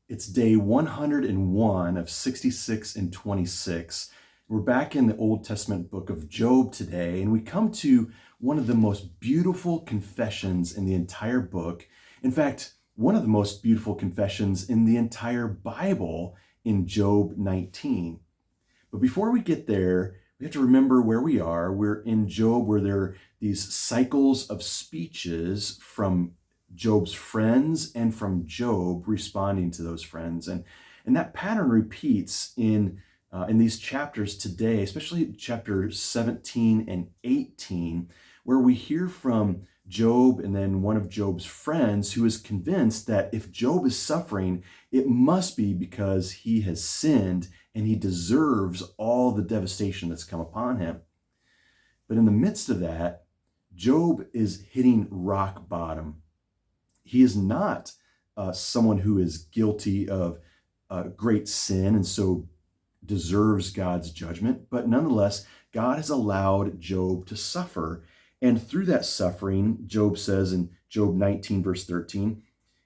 It's day 101 of 66 and 26. We're back in the Old Testament book of Job today, and we come to one of the most beautiful confessions in the entire book. In fact, one of the most beautiful confessions in the entire Bible in Job 19. But before we get there, we have to remember where we are. We're in Job, where there are these cycles of speeches from Job's friends and from Job responding to those friends. And that pattern repeats in these chapters today, especially chapter 17 and 18, where we hear from Job and then one of Job's friends who is convinced that if Job is suffering, it must be because he has sinned and he deserves all the devastation that's come upon him. But in the midst of that, Job is hitting rock bottom. He is not someone who is guilty of great sin and so deserves God's judgment, but nonetheless, God has allowed Job to suffer. And through that suffering, Job says in Job 19, verse 13,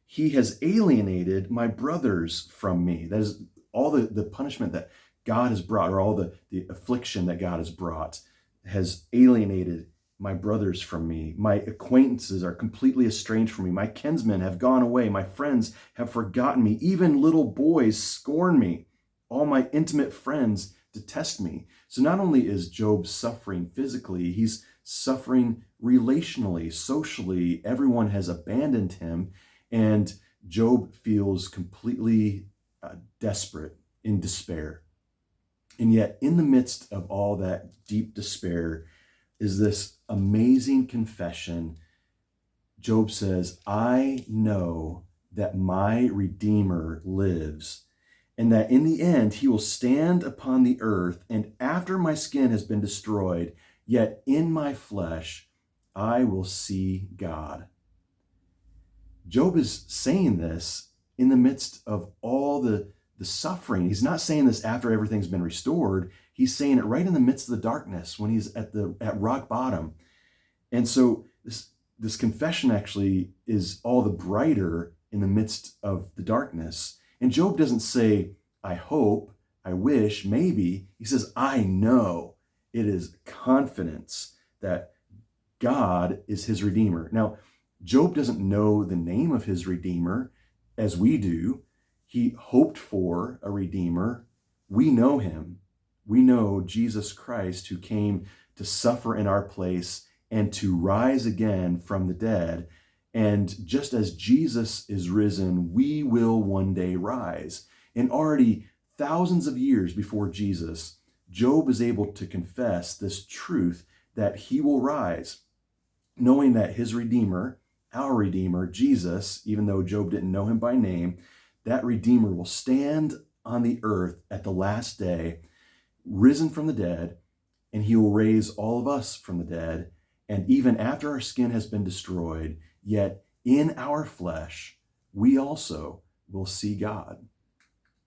he has alienated my brothers from me. That is all the punishment that God has brought, or all the affliction that God has brought, has alienated my brothers from me. My acquaintances are completely estranged from me. My kinsmen have gone away. My friends have forgotten me. Even little boys scorn me. All my intimate friends detest me. So not only is Job suffering physically, he's suffering relationally, socially. Everyone has abandoned him, and Job feels completely desperate, in despair. And yet, in the midst of all that deep despair, is this amazing confession. Job says, I know that my Redeemer lives, and that in the end he will stand upon the earth, and after my skin has been destroyed, yet in my flesh I will see God. Job is saying this in the midst of all the suffering. He's not saying this after everything's been restored. He's saying it right in the midst of the darkness, when he's at rock bottom. And so this confession actually is all the brighter in the midst of the darkness. And Job doesn't say, I hope, I wish, maybe. He says, I know. It is confidence that God is his Redeemer. Now, Job doesn't know the name of his Redeemer as we do. He hoped for a Redeemer. We know him. We know Jesus Christ, who came to suffer in our place and to rise again from the dead. And just as Jesus is risen, we will one day rise. And already thousands of years before Jesus, Job is able to confess this truth that he will rise, knowing that his Redeemer, our Redeemer, Jesus, even though Job didn't know him by name, that Redeemer will stand on the earth at the last day, risen from the dead, and he will raise all of us from the dead. And even after our skin has been destroyed, yet in our flesh, we also will see God.